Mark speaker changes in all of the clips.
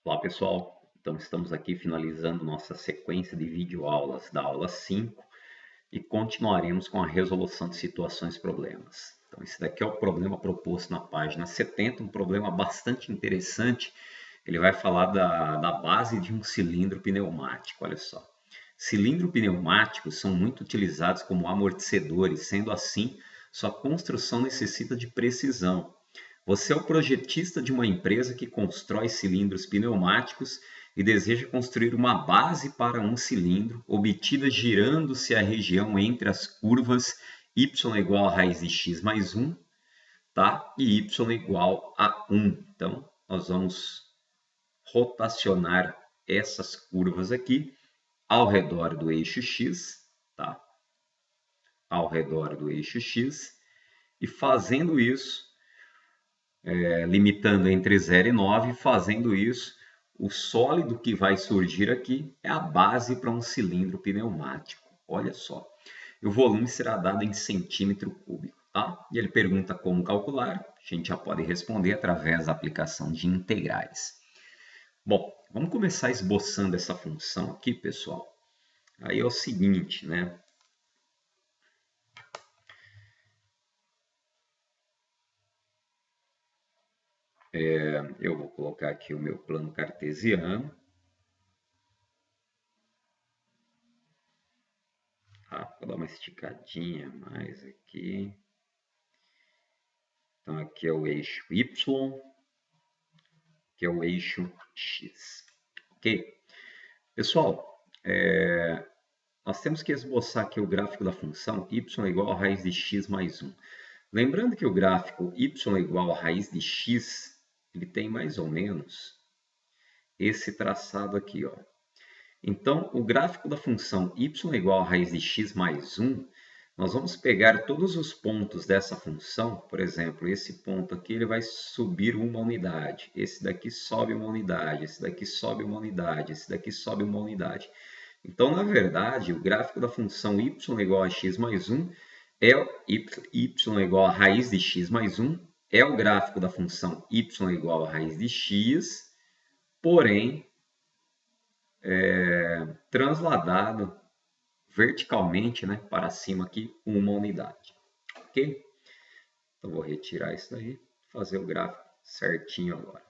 Speaker 1: Olá pessoal, então estamos aqui finalizando nossa sequência de videoaulas da aula 5 e continuaremos com a resolução de situações e problemas. Então esse daqui é o problema proposto na página 70, um problema bastante interessante. Ele vai falar da base de um cilindro pneumático, olha só. Cilindros pneumáticos são muito utilizados como amortecedores, sendo assim, sua construção necessita de precisão. Você é o projetista de uma empresa que constrói cilindros pneumáticos e deseja construir uma base para um cilindro, obtida girando-se a região entre as curvas y igual a raiz de x mais 1, tá? E y igual a 1. Então, nós vamos rotacionar essas curvas aqui ao redor do eixo x, tá? Ao redor do eixo x. E fazendo isso, limitando entre 0 e 9, fazendo isso, o sólido que vai surgir aqui é a base para um cilindro pneumático. Olha só, o volume será dado em centímetro cúbico, tá? E ele pergunta como calcular, a gente já pode responder através da aplicação de integrais. Bom, vamos começar esboçando essa função aqui, pessoal. Aí é o seguinte, né? Eu vou colocar aqui o meu plano cartesiano. Vou dar uma esticadinha mais aqui. Então, aqui é o eixo Y, que é o eixo X. Ok? Pessoal, nós temos que esboçar aqui o gráfico da função y igual a raiz de x mais 1. Lembrando que o gráfico y igual a raiz de x, ele tem mais ou menos esse traçado aqui, ó. Então, o gráfico da função y igual a raiz de x mais 1, nós vamos pegar todos os pontos dessa função. Por exemplo, esse ponto aqui ele vai subir uma unidade, esse daqui sobe uma unidade, esse daqui sobe uma unidade, esse daqui sobe uma unidade. Então, na verdade, o gráfico da função y igual a x mais 1 é y igual a raiz de x mais 1, é o gráfico da função y igual a raiz de x, porém, transladado verticalmente, né, para cima aqui, uma unidade. Ok? Então, vou retirar isso daí, fazer o gráfico certinho agora.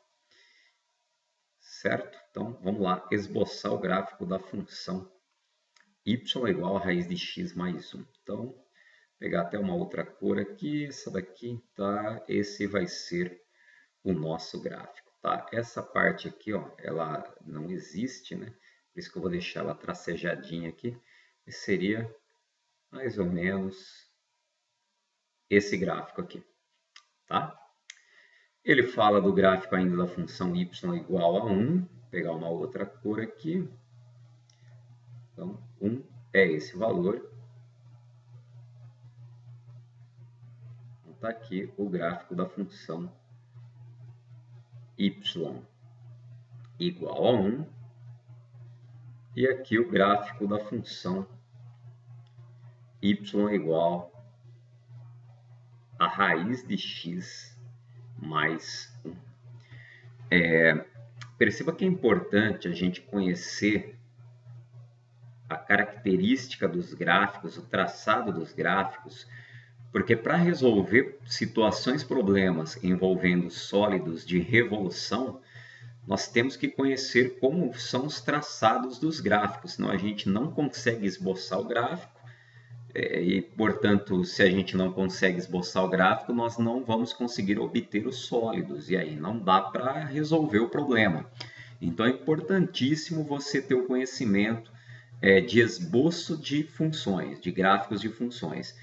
Speaker 1: Certo? Então, vamos lá, esboçar o gráfico da função y igual a raiz de x mais 1. Então, vou pegar até uma outra cor aqui, essa daqui, tá? Esse vai ser o nosso gráfico, tá? Essa parte aqui, ó, ela não existe, né? Por isso que eu vou deixar ela tracejadinha aqui. E seria mais ou menos esse gráfico aqui, tá? Ele fala do gráfico ainda da função y igual a 1. Vou pegar uma outra cor aqui. Então, 1 é esse valor. Então, está aqui o gráfico da função y igual a 1. E aqui o gráfico da função y igual a raiz de x mais 1. Perceba que é importante a gente conhecer a característica dos gráficos, o traçado dos gráficos, porque para resolver situações, problemas envolvendo sólidos de revolução, nós temos que conhecer como são os traçados dos gráficos, senão a gente não consegue esboçar o gráfico, e, portanto, se a gente não consegue esboçar o gráfico, nós não vamos conseguir obter os sólidos, e aí não dá para resolver o problema. Então, é importantíssimo você ter o conhecimento de esboço de funções, de gráficos de funções.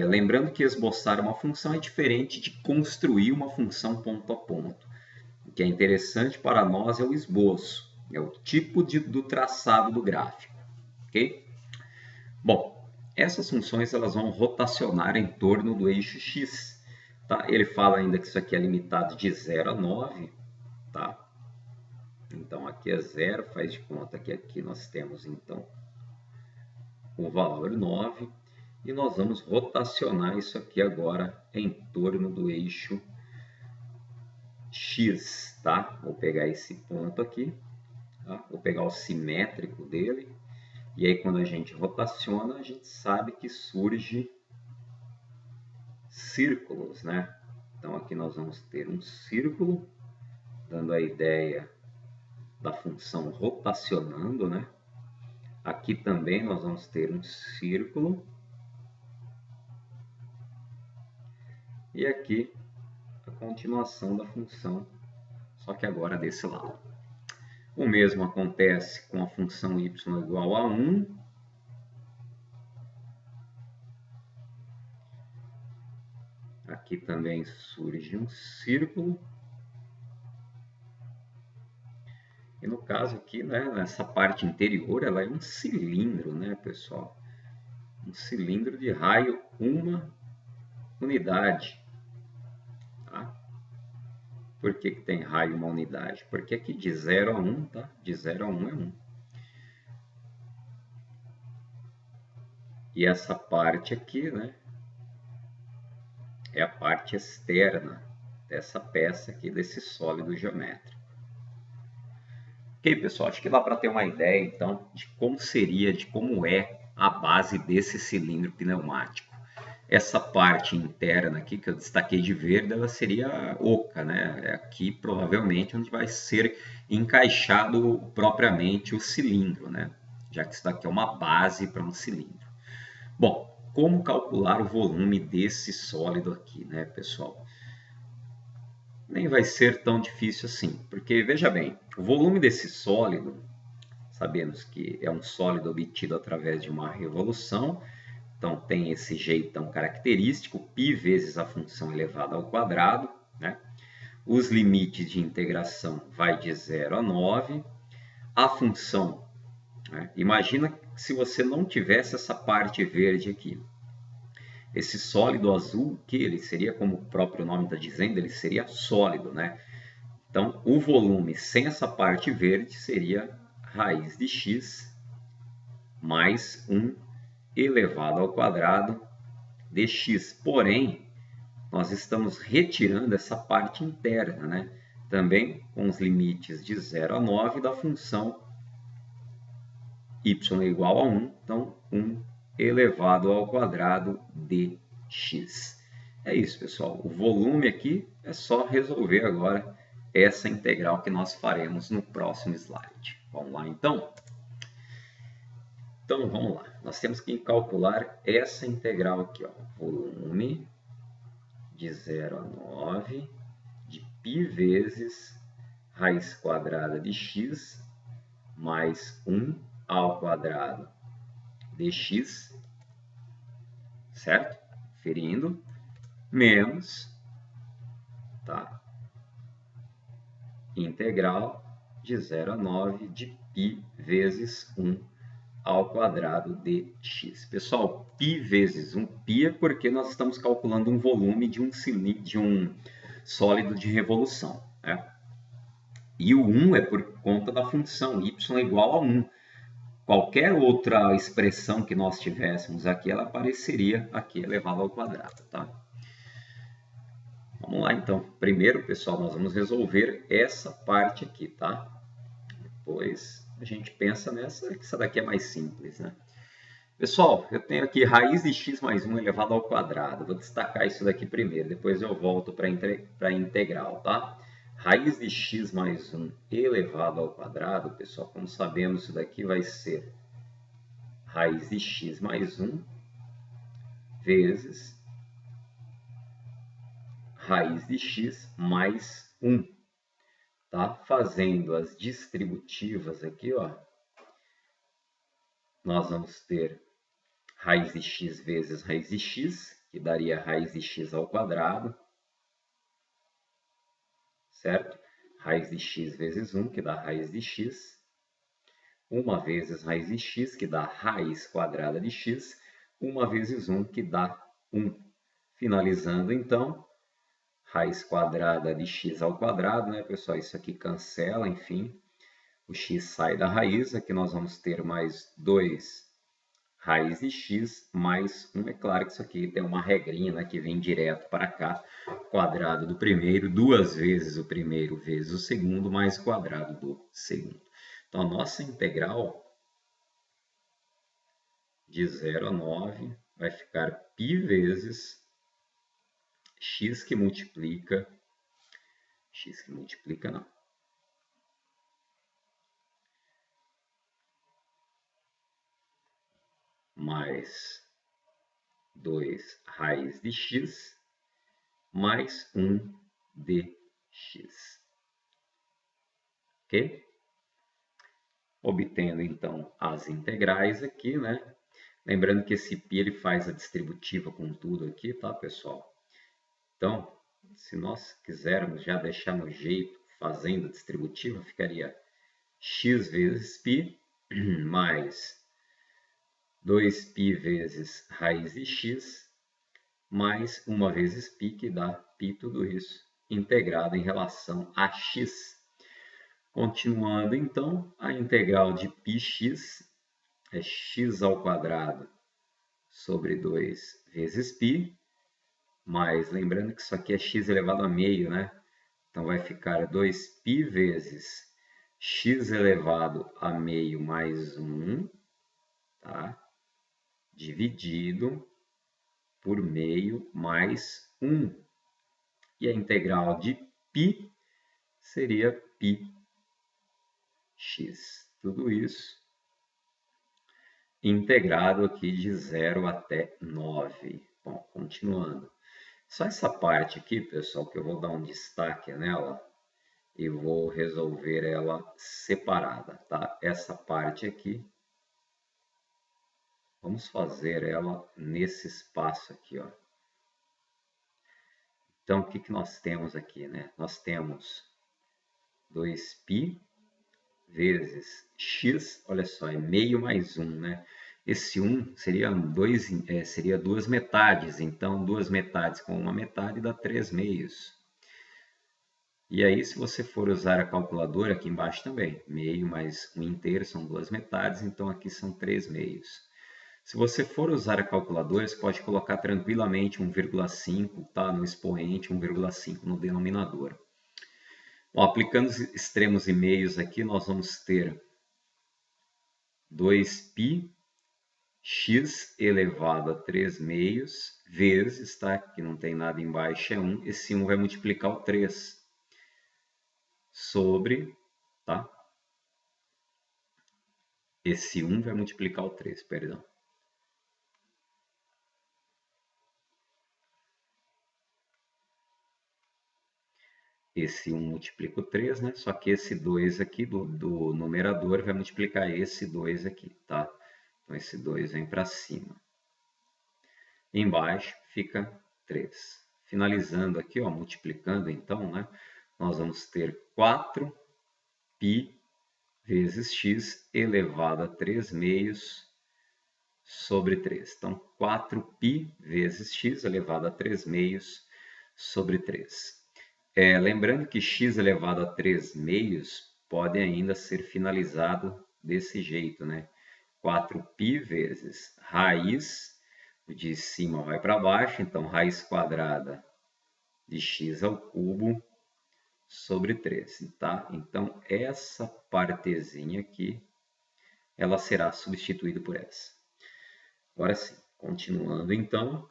Speaker 1: Lembrando que esboçar uma função é diferente de construir uma função ponto a ponto. O que é interessante para nós é o esboço, é o tipo do traçado do gráfico. Ok? Bom, essas funções elas vão rotacionar em torno do eixo x. Tá? Ele fala ainda que isso aqui é limitado de 0 a 9. Tá? Então, aqui é 0, faz de conta que aqui nós temos, então, o valor 9. E nós vamos rotacionar isso aqui agora em torno do eixo x, tá? Vou pegar esse ponto aqui, tá? Vou pegar o simétrico dele, e aí quando a gente rotaciona, a gente sabe que surge círculos, né? Então aqui nós vamos ter um círculo, dando a ideia da função rotacionando, né? Aqui também nós vamos ter um círculo. E aqui a continuação da função, só que agora desse lado. O mesmo acontece com a função y igual a 1. Aqui também surge um círculo. E no caso aqui, né, nessa parte interior, ela é um cilindro, né, pessoal? Um cilindro de raio 1 unidade. Tá? Por que tem raio 1 unidade? Porque aqui de 0 a 1, tá? De 0 a 1 é 1. E essa parte aqui, né, é a parte externa dessa peça aqui, desse sólido geométrico. Ok, pessoal, acho que dá para ter uma ideia, então, de como seria, de como é a base desse cilindro pneumático. Essa parte interna aqui, que eu destaquei de verde, ela seria oca, né? É aqui, provavelmente, onde vai ser encaixado propriamente o cilindro, né? Já que isso daqui é uma base para um cilindro. Bom, como calcular o volume desse sólido aqui, né, pessoal? Nem vai ser tão difícil assim, porque veja bem, o volume desse sólido, sabemos que é um sólido obtido através de uma revolução, então tem esse jeitão característico, π vezes a função elevada ao quadrado, né? Os limites de integração vai de 0 a 9, a função, né? Imagina se você não tivesse essa parte verde aqui. Esse sólido azul, que ele seria, como o próprio nome está dizendo, ele seria sólido, né? Então, o volume sem essa parte verde seria raiz de x mais 1 elevado ao quadrado de x. Porém, nós estamos retirando essa parte interna, né? Também com os limites de 0 a 9 da função y igual a 1. Então, 1 elevado ao quadrado de x. É isso, pessoal. O volume aqui é só resolver agora essa integral que nós faremos no próximo slide. Vamos lá, então? Então, vamos lá. Nós temos que calcular essa integral aqui, ó. Volume de 0 a 9 de π vezes raiz quadrada de x mais 1 ao quadrado de x, certo? Ferindo, menos, tá? Integral de 0 a 9 de π vezes 1 ao quadrado de x. Pessoal, π vezes 1, π é porque nós estamos calculando um volume de um sólido de revolução, né? E o 1 é por conta da função y igual a 1. Qualquer outra expressão que nós tivéssemos aqui, ela apareceria aqui elevado ao quadrado, tá? Vamos lá, então. Primeiro, pessoal, nós vamos resolver essa parte aqui, tá? Depois a gente pensa nessa, que essa daqui é mais simples, né? Pessoal, eu tenho aqui raiz de x mais 1 elevado ao quadrado. Vou destacar isso daqui primeiro, depois eu volto para a integral, tá? Raiz de x mais 1 elevado ao quadrado, pessoal, como sabemos, isso daqui vai ser raiz de x mais 1 vezes raiz de x mais 1. Tá? Fazendo as distributivas aqui, ó, nós vamos ter raiz de x vezes raiz de x, que daria raiz de x ao quadrado, certo? Raiz de x vezes 1, que dá raiz de x. 1 vezes raiz de x, que dá raiz quadrada de x. 1 vezes 1, que dá 1. Finalizando, então, raiz quadrada de x ao quadrado, né, pessoal? Isso aqui cancela, enfim. O x sai da raiz. Aqui nós vamos ter mais 2 raiz de x mais 1. É claro que isso aqui tem uma regrinha, né, que vem direto para cá. Quadrado do primeiro, 2 vezes o primeiro vezes o segundo, mais o quadrado do segundo. Então, a nossa integral de 0 a 9 vai ficar π vezes x que multiplica não, mais 2 raiz de x mais 1 dx. Ok? Obtendo, então, as integrais aqui, né? Lembrando que esse π ele faz a distributiva com tudo aqui, tá, pessoal? Então, se nós quisermos já deixar no jeito, fazendo a distributiva, ficaria x vezes π mais 2π vezes raiz de x mais 1 vezes π, que dá π tudo isso, integrado em relação a x. Continuando, então, a integral de πx é x ao quadrado sobre 2 vezes π, mas lembrando que isso aqui é x elevado a meio, né? Então, vai ficar 2π vezes x elevado a meio mais 1, tá? Dividido por meio mais 1. E a integral de π seria πx. Tudo isso integrado aqui de 0 até 9. Bom, continuando. Só essa parte aqui, pessoal, que eu vou dar um destaque nela e vou resolver ela separada, tá? Essa parte aqui, vamos fazer ela nesse espaço aqui, ó. Então, o que que nós temos aqui, né? Nós temos 2π vezes x, olha só, é meio mais 1, né? Esse 1 seria, seria 2 metades, então 2 metades com 1 metade dá 3 meios. E aí, se você for usar a calculadora, aqui embaixo também, meio mais 1 inteiro são 2 metades, então aqui são 3 meios. Se você for usar a calculadora, você pode colocar tranquilamente 1,5, tá? No expoente, 1,5 no denominador. Bom, aplicando os extremos e meios aqui, nós vamos ter 2π x elevado a 3 meios vezes, tá? Que não tem nada embaixo, é 1. Esse 1 vai multiplicar o 3 sobre, tá? Esse 1 vai multiplicar o 3, perdão. Esse 1 multiplica o 3, né? Só que esse 2 aqui do numerador vai multiplicar esse 2 aqui, tá? Então, esse 2 vem para cima. Embaixo fica 3. Finalizando aqui, ó, multiplicando, então, né? Nós vamos ter 4π vezes x elevado a 3 meios sobre 3. Então, 4π vezes x elevado a 3 meios sobre 3. Lembrando que x elevado a 3 meios pode ainda ser finalizado desse jeito, né? 4π vezes raiz, de cima vai para baixo, então raiz quadrada de x ao cubo sobre 3, tá? Então, essa partezinha aqui, ela será substituída por essa. Agora sim, continuando então.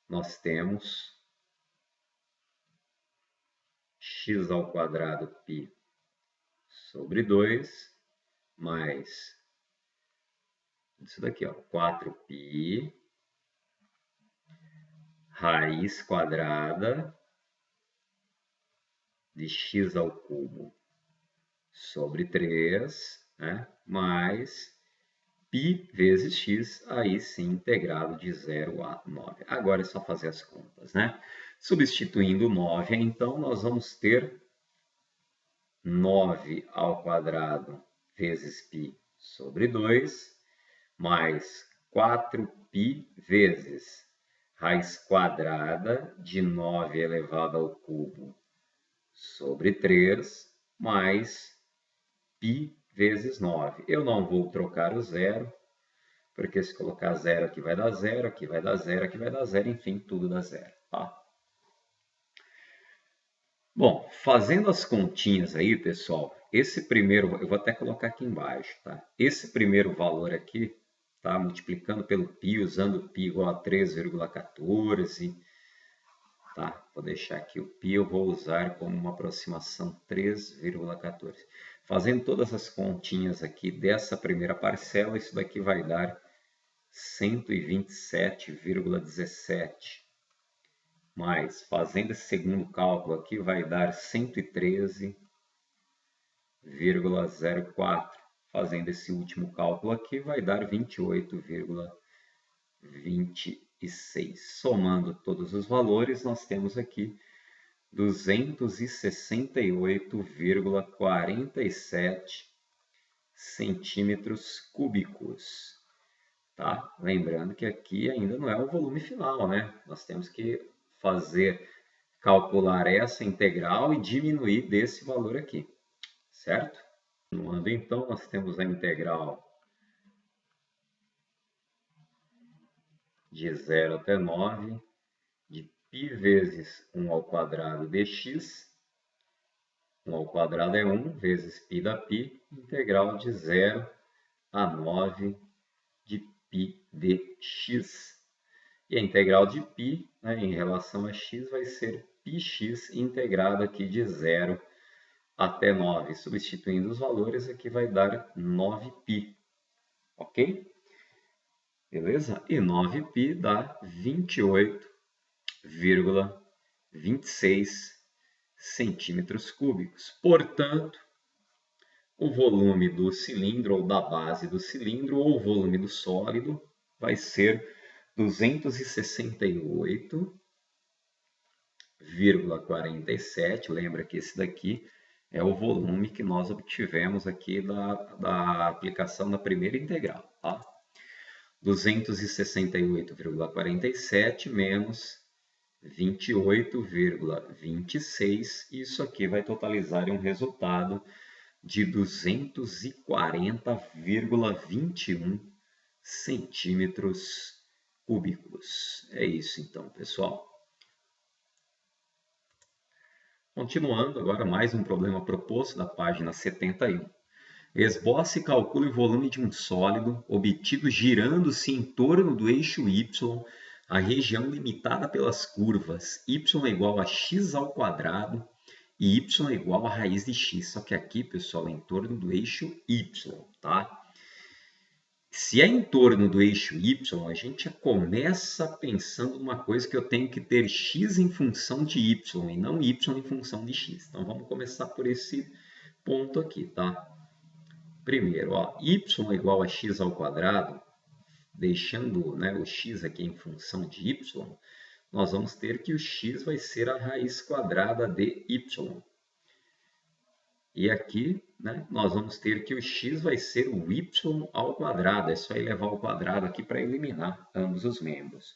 Speaker 1: Nós temos x ao quadrado π sobre 2 mais isso daqui, ó, 4π raiz quadrada de x ao cubo sobre 3, né, mais π vezes x, aí sim, integrado de 0 a 9. Agora é só fazer as contas, né? Substituindo 9, então, nós vamos ter 9 ao quadrado vezes π sobre 2, mais 4π vezes raiz quadrada de 9 elevado ao cubo sobre 3, mais π vezes 9. Eu não vou trocar o zero, porque se colocar zero aqui vai dar zero, aqui vai dar zero, aqui vai dar zero, enfim, tudo dá zero, tá? Bom, fazendo as continhas aí, pessoal, esse primeiro, eu vou até colocar aqui embaixo, tá? Esse primeiro valor aqui, tá? Multiplicando pelo π, usando π igual a 3,14, tá? Vou deixar aqui o π, eu vou usar como uma aproximação 3,14. Fazendo todas as continhas aqui dessa primeira parcela, isso daqui vai dar 127,17. Mas, fazendo esse segundo cálculo aqui, vai dar 113,04. Fazendo esse último cálculo aqui, vai dar 28,26. Somando todos os valores, nós temos aqui 268,47 centímetros cúbicos. Tá? Lembrando que aqui ainda não é o volume final, né? Nós temos que calcular essa integral e diminuir desse valor aqui, certo? Continuando então, nós temos a integral de 0 até 9 de π vezes 1 ao quadrado dx. 1 ao quadrado é 1 vezes π da π, integral de 0 a 9 de π dx. E a integral de π, né, em relação a x, vai ser πx integrado aqui de 0 até 9. Substituindo os valores, aqui vai dar 9π. Ok? Beleza? E 9π dá 28,26 centímetros cúbicos. Portanto, o volume do cilindro, ou da base do cilindro, ou o volume do sólido, vai ser 268,47. Lembra que esse daqui é o volume que nós obtivemos aqui da aplicação da primeira integral, tá? 268,47 menos 28,26. Isso aqui vai totalizar um resultado de 240,21 centímetros cúbicos. É isso então, pessoal. Continuando, agora mais um problema proposto da página 71. Esboce e calcule o volume de um sólido obtido girando-se em torno do eixo y, a região limitada pelas curvas y igual a x ao quadrado e y igual a raiz de x. Só que aqui, pessoal, é em torno do eixo y, tá? Se é em torno do eixo y, a gente já começa pensando numa coisa que eu tenho que ter x em função de y e não y em função de x. Então, vamos começar por esse ponto aqui, tá? Primeiro, ó, y igual a x ao quadrado, deixando, né, o x aqui em função de y, nós vamos ter que o x vai ser a raiz quadrada de y. E aqui, né, nós vamos ter que o x vai ser o y ao quadrado. É só elevar ao quadrado aqui para eliminar ambos os membros.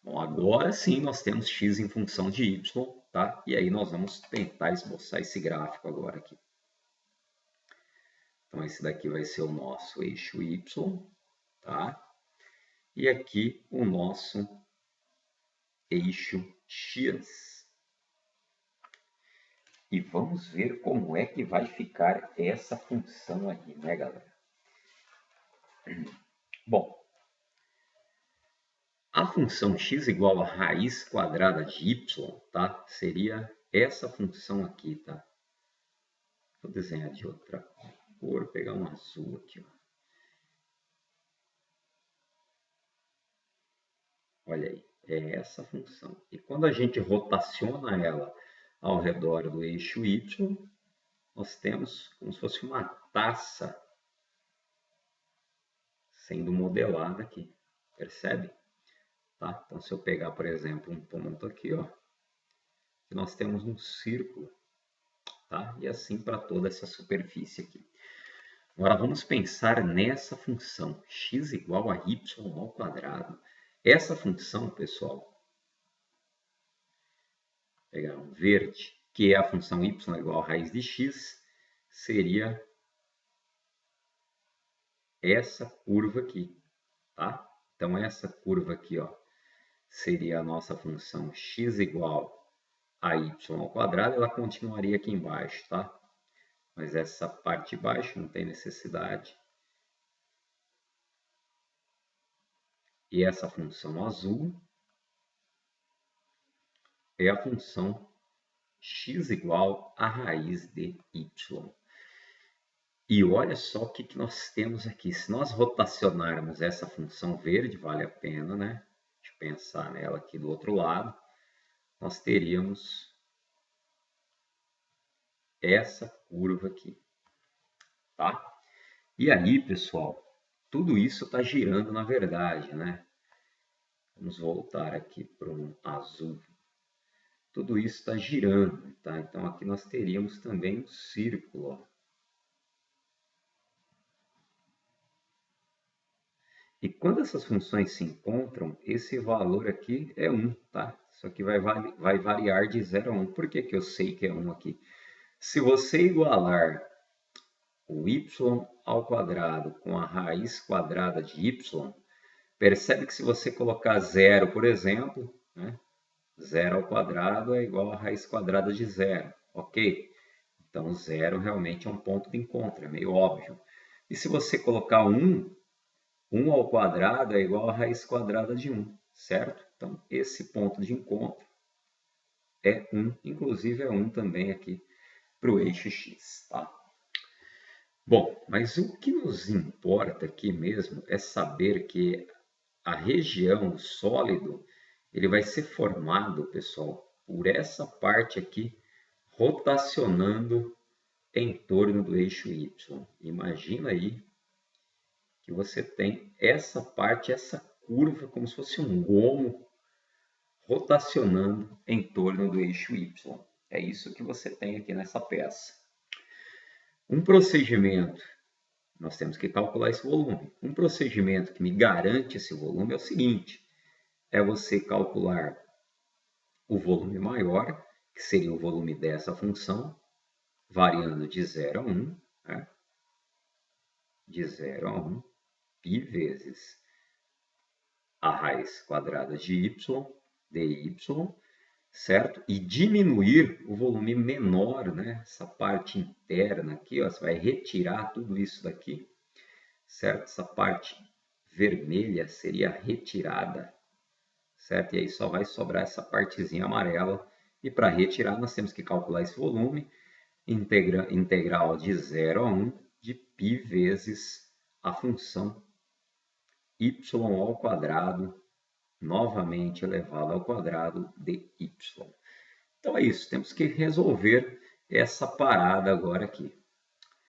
Speaker 1: Bom, agora sim nós temos x em função de y, tá? E aí nós vamos tentar esboçar esse gráfico agora aqui. Então, esse daqui vai ser o nosso eixo y, tá? E aqui o nosso eixo x. E vamos ver como é que vai ficar essa função aí, né, galera? Bom, a função x igual a raiz quadrada de y, tá? Seria essa função aqui, tá? Vou desenhar de outra cor, pegar um azul aqui, ó. Olha aí, é essa função. E quando a gente rotaciona ela ao redor do eixo y, nós temos como se fosse uma taça sendo modelada aqui, percebe? Tá? Então, se eu pegar, por exemplo, um ponto aqui, ó, nós temos um círculo, tá? E assim para toda essa superfície aqui. Agora, vamos pensar nessa função, x igual a y ao quadrado. Essa função, pessoal, vou pegar um verde, que é a função y igual a raiz de x, seria essa curva aqui, tá? Então, essa curva aqui, ó, seria a nossa função x igual a y ao quadrado, ela continuaria aqui embaixo, tá? Mas essa parte de baixo não tem necessidade. E essa função azul é a função x igual a raiz de y. E olha só o que nós temos aqui. Se nós rotacionarmos essa função verde, vale a pena, né? De pensar nela aqui do outro lado, nós teríamos essa curva aqui, tá? E aí, pessoal, tudo isso está girando na verdade, né? Vamos voltar aqui para um azul. Tudo isso está girando, tá? Então, aqui nós teríamos também um círculo, ó. E quando essas funções se encontram, esse valor aqui é 1, tá? Isso aqui vai variar de 0 a 1. Por que eu sei que é 1 aqui? Se você igualar o y ao quadrado com a raiz quadrada de y, percebe que se você colocar 0, por exemplo, né? 0 ao quadrado é igual a raiz quadrada de 0, ok? Então, 0 realmente é um ponto de encontro, é meio óbvio. E se você colocar 1, 1 ao quadrado é igual a raiz quadrada de 1, certo? Então, esse ponto de encontro é 1, inclusive é 1 também aqui para o eixo x, tá? Bom, mas o que nos importa aqui mesmo é saber que a região, o sólido, ele vai ser formado, pessoal, por essa parte aqui, rotacionando em torno do eixo y. Imagina aí que você tem essa parte, essa curva, como se fosse um gomo rotacionando em torno do eixo y. É isso que você tem aqui nessa peça. Um procedimento, nós temos que calcular esse volume. Um procedimento que me garante esse volume é o seguinte, é você calcular o volume maior, que seria o volume dessa função, variando de 0 a 1, né? De 0 a 1, π vezes a raiz quadrada de y, dy, certo? E diminuir o volume menor, né? Essa parte interna aqui, ó, você vai retirar tudo isso daqui, certo? Essa parte vermelha seria retirada, certo? E aí só vai sobrar essa partezinha amarela. E para retirar, nós temos que calcular esse volume, integral de 0 a 1 de π vezes a função y ao quadrado, novamente elevado ao quadrado de y. Então é isso, temos que resolver essa parada agora aqui.